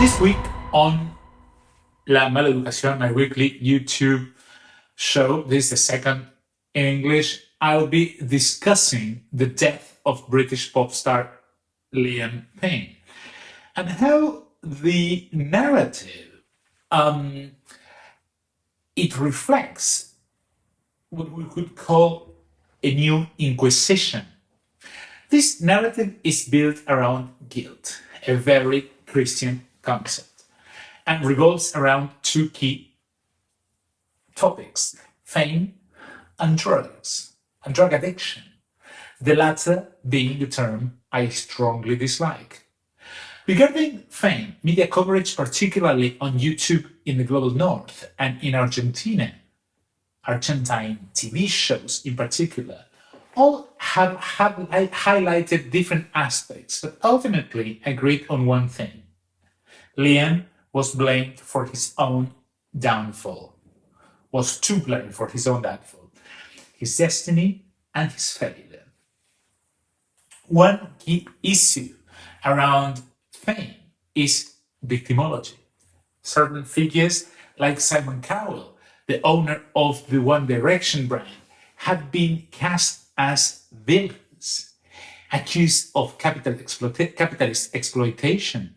This week on La Maleducación, my weekly YouTube show, this is the second in English, I'll be discussing the death of British pop star Liam Payne and how the narrative it reflects what we could call a new Inquisition. This narrative is built around guilt, a very Christian concept, and revolves around two key topics: fame and drugs, and drug addiction, the latter being the term I strongly dislike. Regarding fame, media coverage, particularly on YouTube in the global north and in Argentina, Argentine TV shows in particular, all have highlighted different aspects, but ultimately agreed on one thing. Liam was blamed for his own downfall, was to blame for his own downfall, his destiny and his failure. One key issue around fame is victimology. Certain figures like Simon Cowell, the owner of the One Direction brand, have been cast as villains, accused of capitalist exploitation.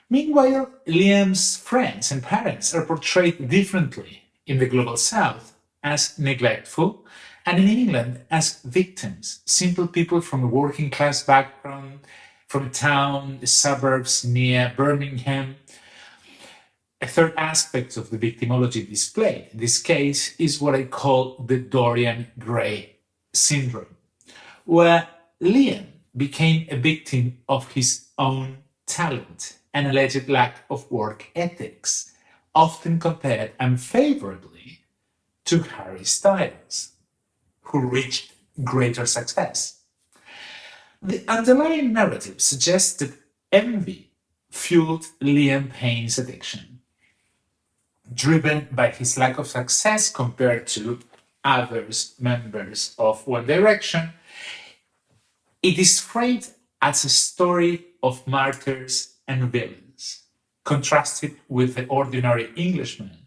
Meanwhile, Liam's friends and parents are portrayed differently in the global south as neglectful, and in England as victims, simple people from a working class background, from a town, the suburbs near Birmingham. A third aspect of the victimology displayed in this case is what I call the Dorian Gray syndrome, where Liam became a victim of his own talent and alleged lack of work ethics, often compared unfavorably to Harry Styles, who reached greater success. The underlying narrative suggests that envy fueled Liam Payne's addiction. Driven by his lack of success compared to others members of One Direction, it is framed as a story of martyrs and villains, contrasted with the ordinary Englishman,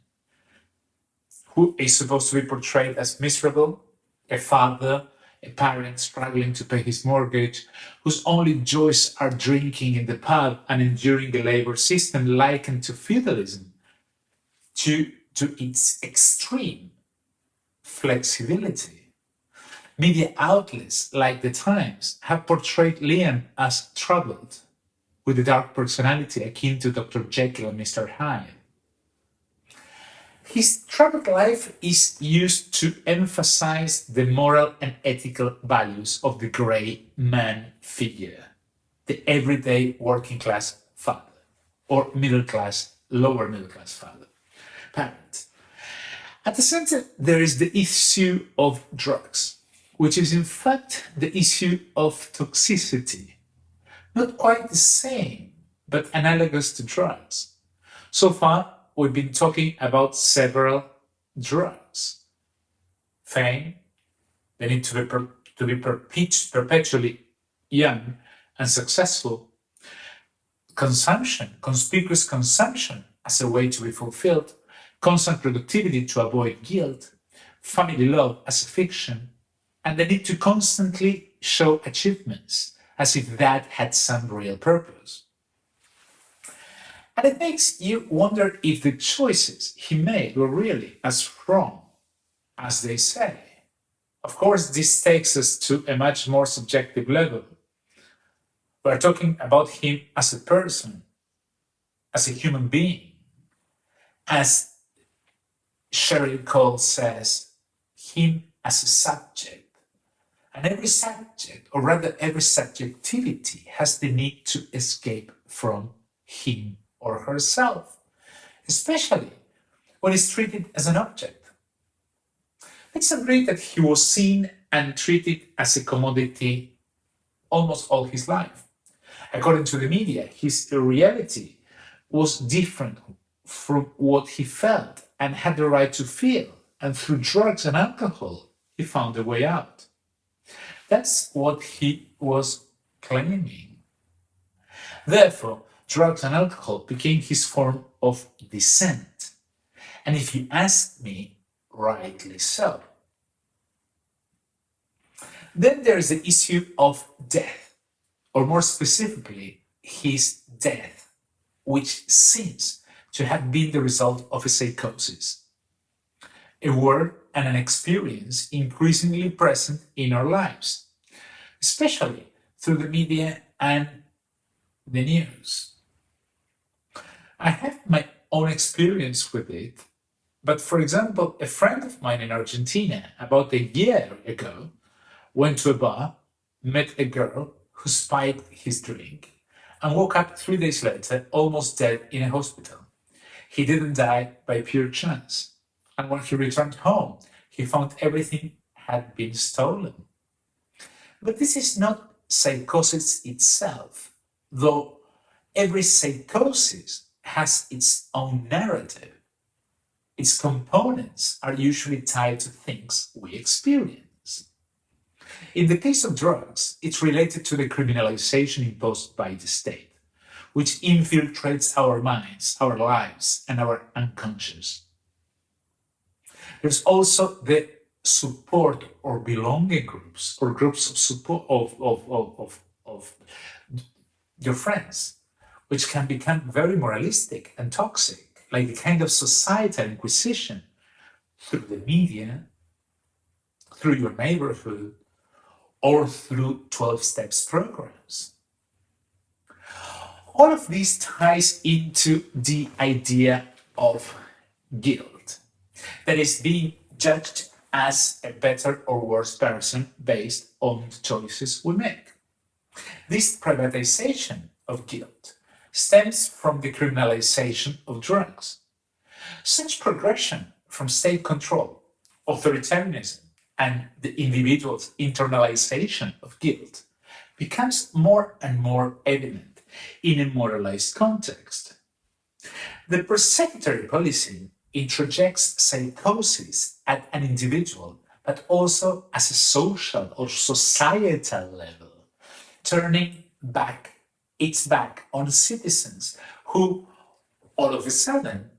who is supposed to be portrayed as miserable, a father, a parent struggling to pay his mortgage, whose only joys are drinking in the pub and enduring the labor system likened to feudalism, to its extreme flexibility. Media outlets like The Times have portrayed Liam as troubled, with a dark personality akin to Dr. Jekyll and Mr. Hyde. His troubled life is used to emphasize the moral and ethical values of the grey man figure, the everyday working class father, or lower middle class parent. At the center, there is the issue of drugs, which is in fact the issue of toxicity. Not quite the same, but analogous to drugs. So far, we've been talking about several drugs. Fame, the need to be perpetually young and successful. Consumption, conspicuous consumption as a way to be fulfilled. Constant productivity to avoid guilt. Family love as a fiction. And the need to constantly show achievements as if that had some real purpose. And it makes you wonder if the choices he made were really as wrong as they say. Of course, this takes us to a much more subjective level. We're talking about him as a person, as a human being, as Cheryl Cole says, him as a subject. And every subject, or rather every subjectivity, has the need to escape from him or herself, especially when it's treated as an object. Let's agree that he was seen and treated as a commodity almost all his life. According to the media, his reality was different from what he felt and had the right to feel, and through drugs and alcohol, he found a way out. That's what he was claiming. Therefore, drugs and alcohol became his form of descent. And if you ask me, rightly so. Then there is the issue of death, or more specifically, his death, which seems to have been the result of a psychosis, a word and an experience increasingly present in our lives, especially through the media and the news. I have my own experience with it, but for example, a friend of mine in Argentina about a year ago went to a bar, met a girl who spiked his drink, and woke up 3 days later almost dead in a hospital. He didn't die by pure chance, and when he returned home, he found everything had been stolen. But this is not psychosis itself, though every psychosis has its own narrative. Its components are usually tied to things we experience. In the case of drugs, it's related to the criminalization imposed by the state, which infiltrates our minds, our lives, and our unconscious. There's also the support or belonging groups, or groups of support of your friends, which can become very moralistic and toxic, like the kind of societal inquisition through the media, through your neighborhood, or through 12 steps programs. All of this ties into the idea of guilt, that is being judged as a better or worse person based on the choices we make. This privatization of guilt stems from the criminalization of drugs. Such progression from state control, authoritarianism, and the individual's internalization of guilt becomes more and more evident in a moralized context. The persecutory policing introjects psychosis at an individual, but also as a social or societal level, turning its back on citizens who all of a sudden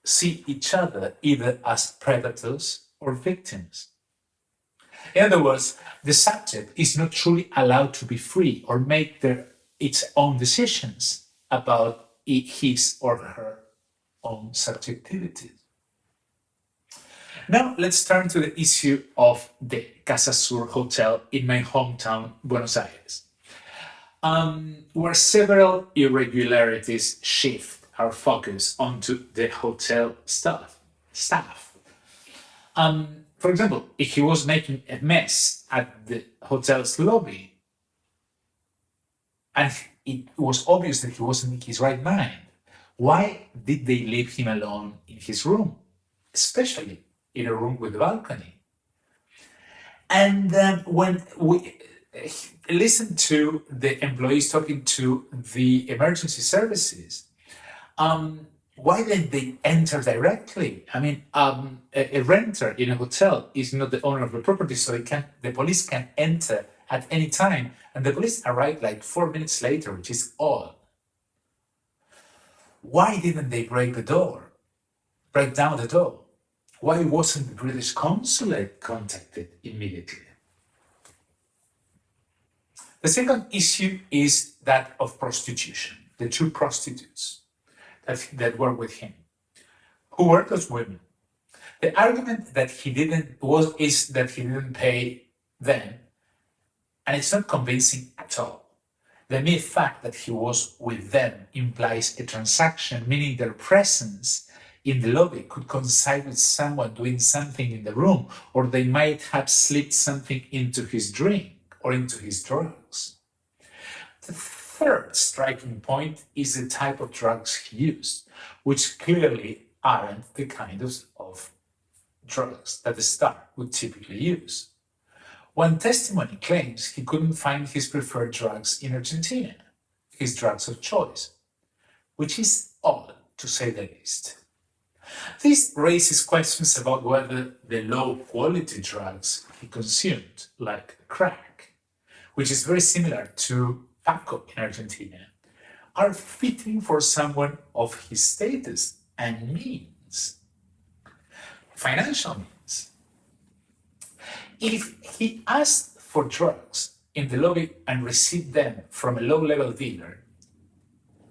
see each other either as predators or victims. In other words, the subject is not truly allowed to be free or make its own decisions about his or her own subjectivity. Now let's turn to the issue of the Casa Sur Hotel in my hometown, Buenos Aires, where several irregularities shift our focus onto the hotel staff. For example, if he was making a mess at the hotel's lobby, and it was obvious that he wasn't in his right mind, why did they leave him alone in his room, especially in a room with a balcony? And when we listen to the employees talking to the emergency services, why didn't they enter directly? I mean, a renter in a hotel is not the owner of the property, so the police can enter at any time, and the police arrived like 4 minutes later, which is odd. Why didn't they break down the door? Why wasn't the British consulate contacted immediately? The second issue is that of prostitution, the two prostitutes that were with him. Who were those women? The argument that is that he didn't pay them, and it's not convincing at all. The mere fact that he was with them implies a transaction, meaning their presence in the lobby could coincide with someone doing something in the room, or they might have slipped something into his drink or into his drugs. The third striking point is the type of drugs he used, which clearly aren't the kind of drugs that the star would typically use. One testimony claims he couldn't find his preferred drugs in Argentina, his drugs of choice, which is odd to say the least. This raises questions about whether the low-quality drugs he consumed, like crack, which is very similar to Paco in Argentina, are fitting for someone of his status and means. Financial means. If he asked for drugs in the lobby and received them from a low-level dealer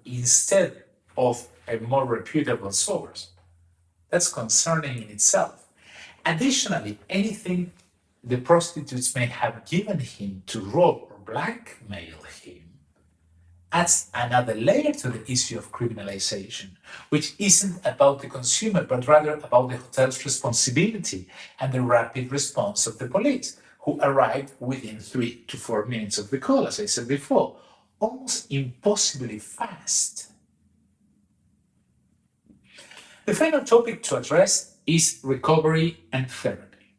instead of a more reputable source, that's concerning in itself. Additionally, anything the prostitutes may have given him to rob or blackmail him adds another layer to the issue of criminalization, which isn't about the consumer, but rather about the hotel's responsibility and the rapid response of the police, who arrived within 3 to 4 minutes of the call, as I said before, almost impossibly fast. The final topic to address is recovery and therapy.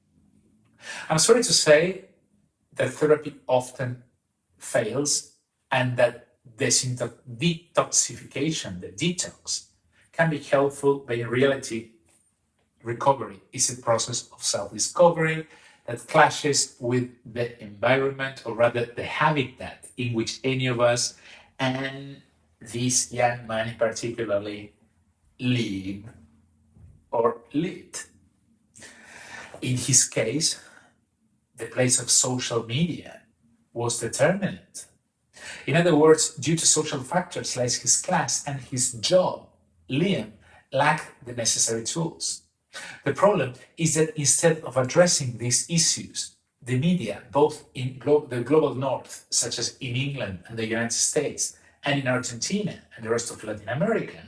I'm sorry to say that therapy often fails and that detoxification, the detox, can be helpful, but in reality, recovery is a process of self-discovery that clashes with the environment, or rather the habitat in which any of us, and this young man particularly, live or lived. In his case, the place of social media was determinant. In other words, due to social factors like his class and his job, Liam lacked the necessary tools. The problem is that instead of addressing these issues, the media, both in the global north, such as in England and the United States, and in Argentina and the rest of Latin America,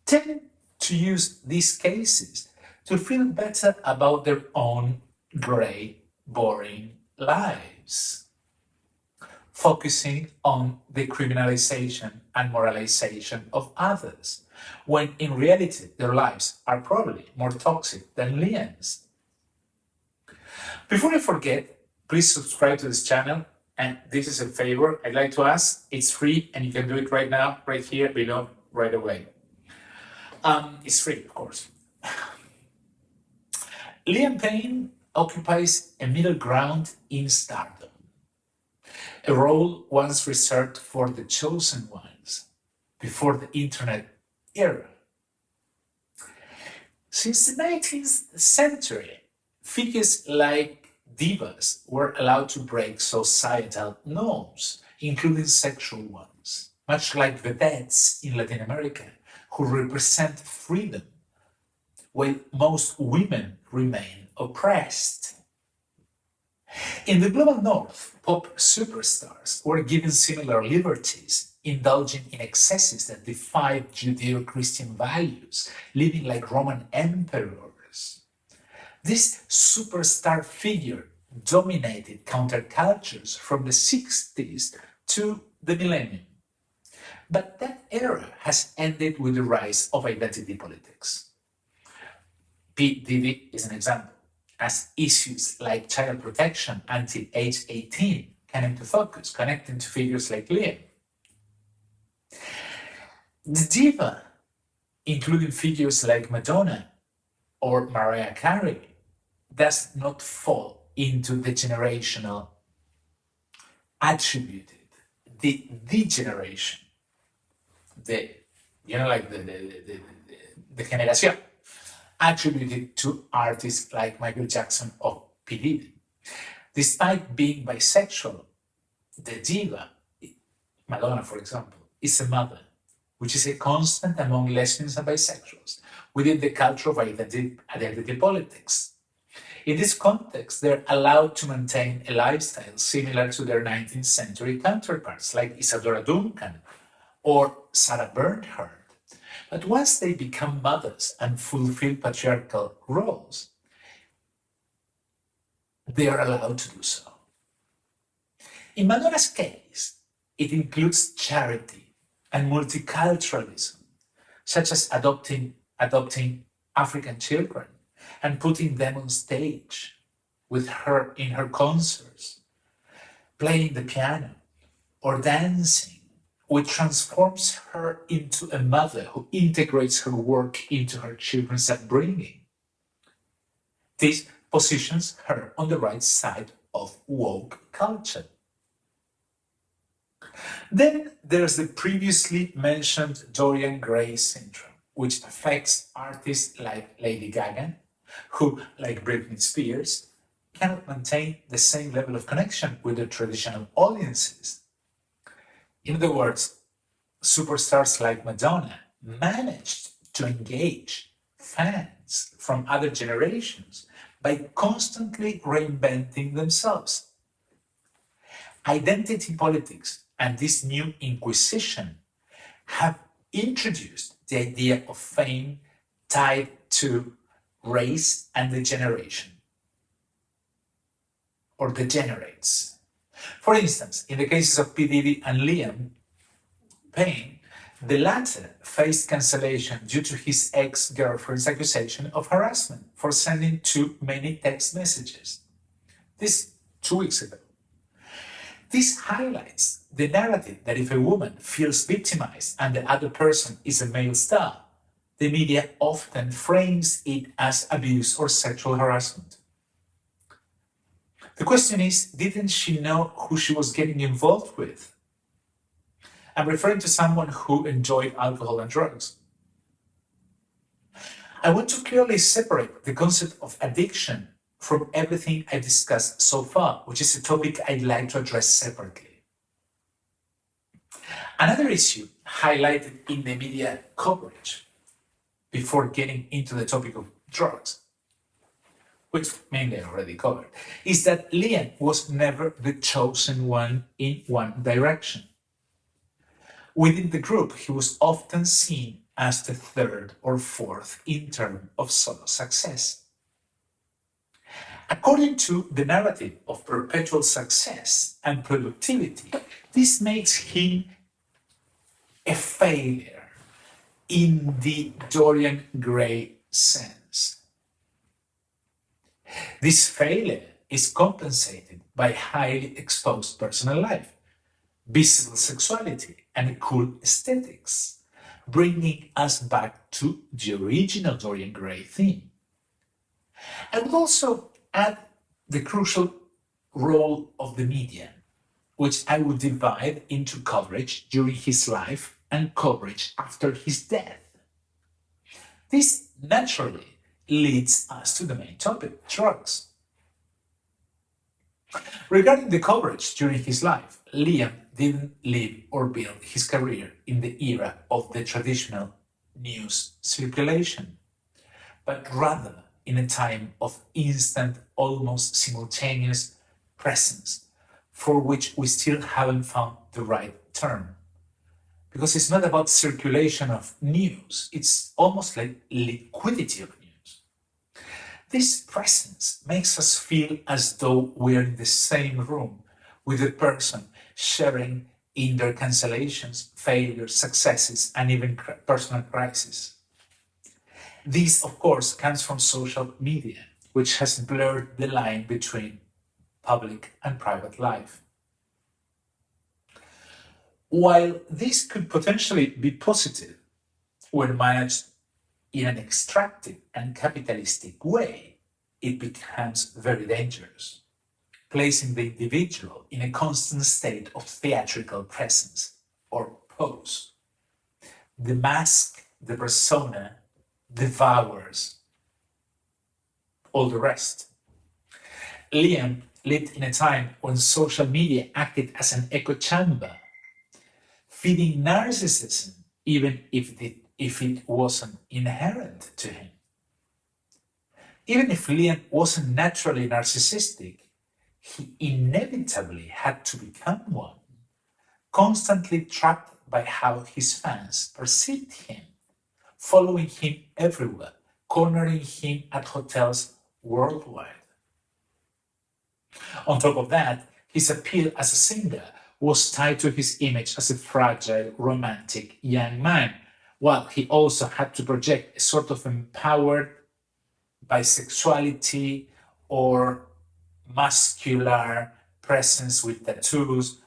tend to use these cases to feel better about their own grey, boring lives, focusing on the criminalization and moralization of others, when in reality their lives are probably more toxic than Liam's. Before I forget, please subscribe to this channel, and this is a favor I'd like to ask. It's free and you can do it right now, right here below, right away. It's free, of course. Liam Payne occupies a middle ground in stardom, a role once reserved for the chosen ones before the internet era. Since the 19th century, figures like divas were allowed to break societal norms, including sexual ones, much like vedettes in Latin America, who represent freedom, while most women remain oppressed. In the global north, pop superstars were given similar liberties, indulging in excesses that defied Judeo-Christian values, living like Roman emperors. This superstar figure dominated countercultures from the 60s to the millennium. But that era has ended with the rise of identity politics. P. Diddy is an example, as issues like child protection until age 18 came into focus, connecting to figures like Liam. The diva, including figures like Madonna or Mariah Carey, does not fall into the generational attributed, the degeneration, the generación attributed to artists like Michael Jackson or P. Diddy. Despite being bisexual, the diva, Madonna for example, is a mother, which is a constant among lesbians and bisexuals within the culture of identity politics. In this context, they're allowed to maintain a lifestyle similar to their 19th century counterparts like Isadora Duncan or Sarah Bernhardt. But once they become mothers and fulfill patriarchal roles, they are allowed to do so. In Madonna's case, it includes charity and multiculturalism, such as adopting African children and putting them on stage with her in her concerts, playing the piano or dancing, which transforms her into a mother who integrates her work into her children's upbringing. This positions her on the right side of woke culture. Then there's the previously mentioned Dorian Gray syndrome, which affects artists like Lady Gaga, who, like Britney Spears, cannot maintain the same level of connection with their traditional audiences. In other words, superstars like Madonna managed to engage fans from other generations by constantly reinventing themselves. Identity politics and this new Inquisition have introduced the idea of fame tied to race and degeneration, or degenerates. For instance, in the cases of P. Diddy and Liam Payne, the latter faced cancellation due to his ex-girlfriend's accusation of harassment for sending too many text messages. This 2 weeks ago. This highlights the narrative that if a woman feels victimized and the other person is a male star, the media often frames it as abuse or sexual harassment. The question is, didn't she know who she was getting involved with? I'm referring to someone who enjoyed alcohol and drugs. I want to clearly separate the concept of addiction from everything I've discussed so far, which is a topic I'd like to address separately. Another issue highlighted in the media coverage, before getting into the topic of drugs, which mainly I already covered, is that Liam was never the chosen one in one direction. Within the group, he was often seen as the third or fourth intern of solo success. According to the narrative of perpetual success and productivity, this makes him a failure in the Dorian Gray sense. This failure is compensated by highly exposed personal life, visible sexuality, and cool aesthetics, bringing us back to the original Dorian Gray theme. I would also add the crucial role of the media, which I would divide into coverage during his life and coverage after his death. This naturally leads us to the main topic, drugs. Regarding the coverage during his life, Liam didn't live or build his career in the era of the traditional news circulation, but rather in a time of instant, almost simultaneous presence, for which we still haven't found the right term. Because it's not about circulation of news, it's almost like liquidity of news. This presence makes us feel as though we're in the same room with the person sharing in their cancellations, failures, successes, and even personal crises. This, of course, comes from social media, which has blurred the line between public and private life. While this could potentially be positive when managed in an extractive and capitalistic way, it becomes very dangerous, placing the individual in a constant state of theatrical presence or pose. The mask, the persona, devours all the rest. Liam lived in a time when social media acted as an echo chamber, feeding narcissism even if it wasn't inherent to him. Even if Liam wasn't naturally narcissistic, he inevitably had to become one, constantly trapped by how his fans perceived him, following him everywhere, cornering him at hotels worldwide. On top of that, his appeal as a singer was tied to his image as a fragile, romantic young man, while he also had to project a sort of empowered bisexuality or muscular presence with tattoos.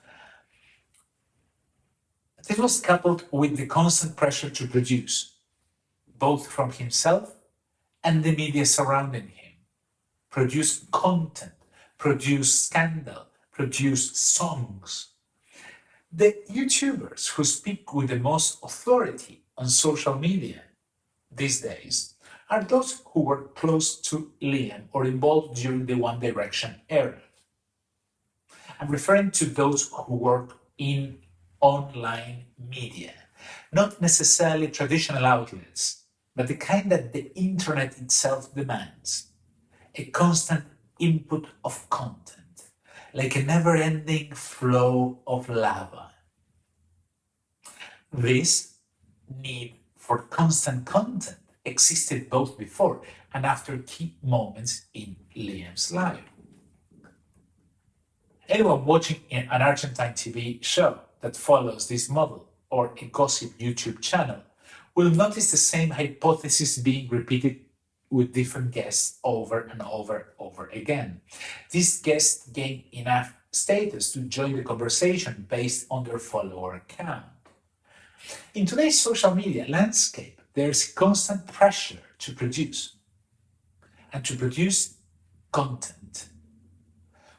This was coupled with the constant pressure to produce, both from himself and the media surrounding him. Produce content, produce scandal, produce songs. The YouTubers who speak with the most authority on social media these days are those who were close to Liam or involved during the One Direction era. I'm referring to those who work in online media, not necessarily traditional outlets, but the kind that the internet itself demands. A constant input of content, like a never-ending flow of lava. This need for constant content existed both before and after key moments in Liam's life. Anyone watching an Argentine TV show that follows this model or a gossip YouTube channel will notice the same hypothesis being repeated with different guests over and over again. These guests gain enough status to join the conversation based on their follower count. In today's social media landscape, there's constant pressure to produce content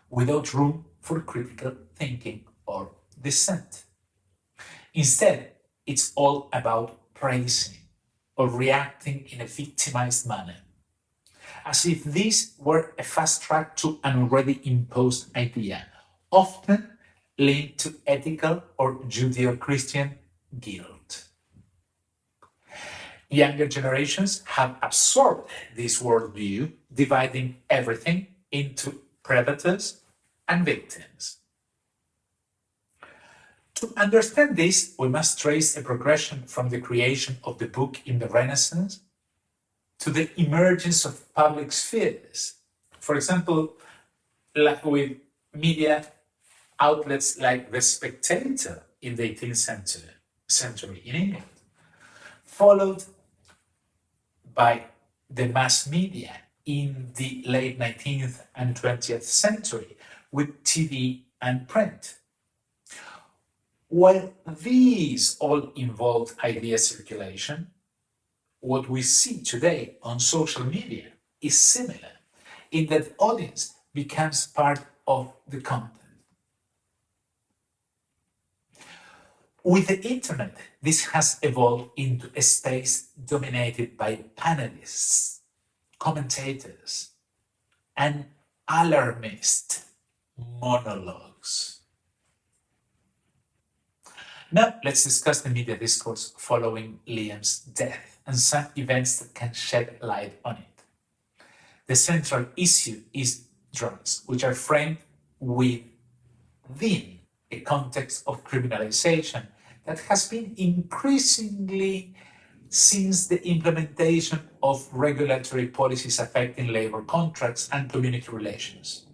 without room for critical thinking or dissent. Instead, it's all about praising or reacting in a victimized manner, as if this were a fast track to an already imposed idea, often linked to ethical or Judeo-Christian guilt. Younger generations have absorbed this worldview, dividing everything into predators and victims. To understand this, we must trace a progression from the creation of the book in the Renaissance to the emergence of public spheres. For example, like with media outlets like The Spectator in the 18th century in England, followed by the mass media in the late 19th and 20th century with TV and print. While these all involved idea circulation, what we see today on social media is similar in that the audience becomes part of the content. With the internet, this has evolved into a space dominated by panelists, commentators, and alarmist monologues. Now, let's discuss the media discourse following Liam's death and some events that can shed light on it. The central issue is drugs, which are framed within a context of criminalization that has been increasingly since the implementation of regulatory policies affecting labor contracts and community relations.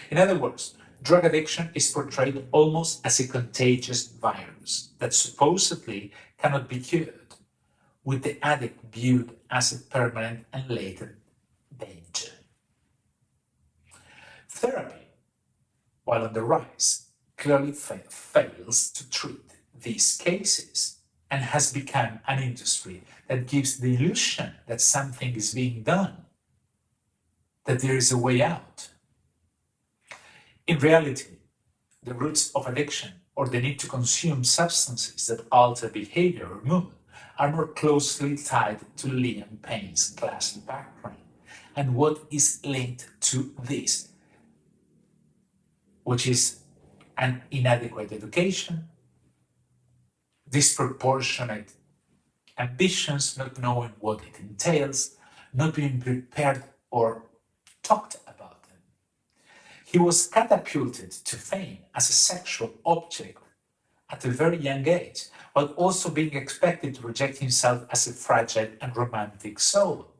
In other words, drug addiction is portrayed almost as a contagious virus that supposedly cannot be cured, with the addict viewed as a permanent and latent danger. Therapy, while on the rise, clearly fails to treat these cases and has become an industry that gives the illusion that something is being done, that there is a way out. In reality, the roots of addiction or the need to consume substances that alter behavior or mood are more closely tied to Liam Payne's class background and what is linked to this, which is an inadequate education, disproportionate ambitions, not knowing what it entails, not being prepared or talked about them. He was catapulted to fame as a sexual object at a very young age, while also being expected to project himself as a fragile and romantic soul.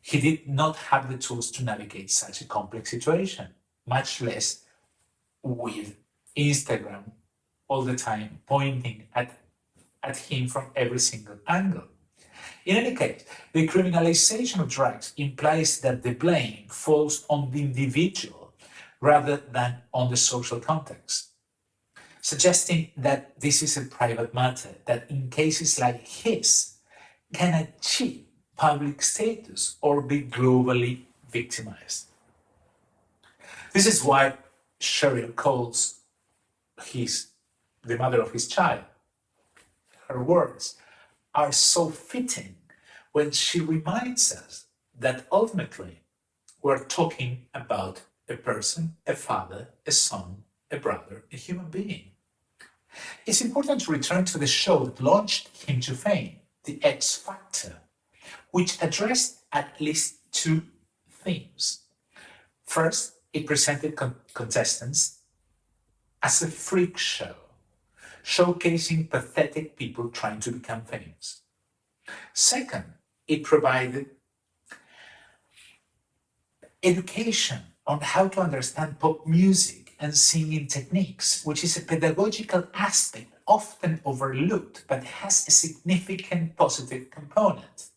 He did not have the tools to navigate such a complex situation, much less with Instagram all the time pointing at him from every single angle. In any case, the criminalization of drugs implies that the blame falls on the individual rather than on the social context, suggesting that this is a private matter that in cases like his can achieve public status or be globally victimized. This is why Cheryl Cole's the mother of his child. Her words are so fitting when she reminds us that ultimately we're talking about a person, a father, a son, a brother, a human being. It's important to return to the show that launched him to fame, The X Factor, which addressed at least two themes. First, it presented contestants as a freak show, showcasing pathetic people trying to become famous. Second, it provided education on how to understand pop music and singing techniques, which is a pedagogical aspect often overlooked but has a significant positive component.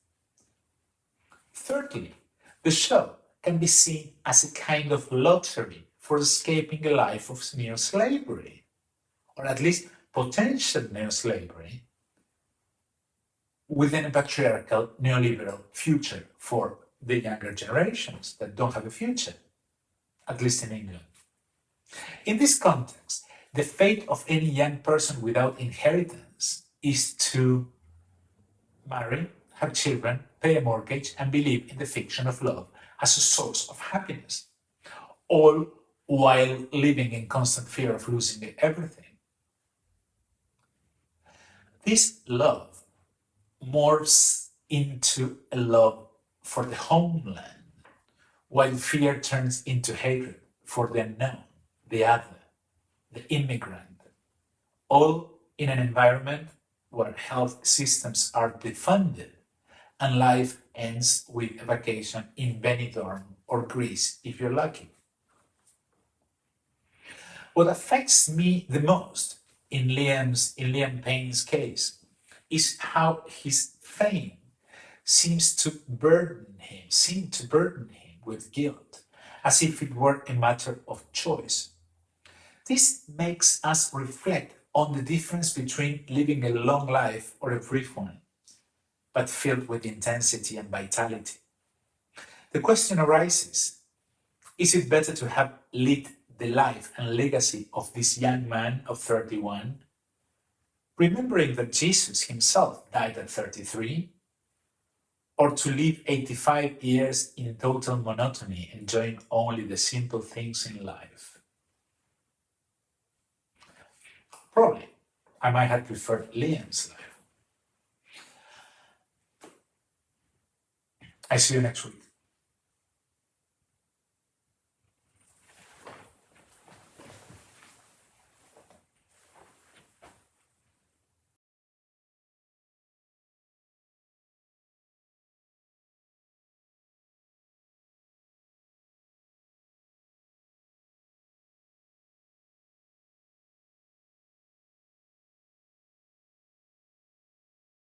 Thirdly, the show can be seen as a kind of lottery for escaping a life of neo-slavery, or at least potential neo-slavery, within a patriarchal neoliberal future for the younger generations that don't have a future, at least in England. In this context, the fate of any young person without inheritance is to marry, have children, pay a mortgage, and believe in the fiction of love as a source of happiness, all while living in constant fear of losing everything. This love morphs into a love for the homeland, while fear turns into hatred for the unknown, the other, the immigrant, all in an environment where health systems are defunded and life ends with a vacation in Benidorm or Greece if you're lucky. What affects me the most in Liam Payne's case is how his fame seemed to burden him with guilt, as if it were a matter of choice. This makes us reflect on the difference between living a long life or a brief one, but filled with intensity and vitality. The question arises, is it better to have lived the life and legacy of this young man of 31, remembering that Jesus himself died at 33, or to live 85 years in total monotony, enjoying only the simple things in life? Probably, I might have preferred Liam's life. I see you next week.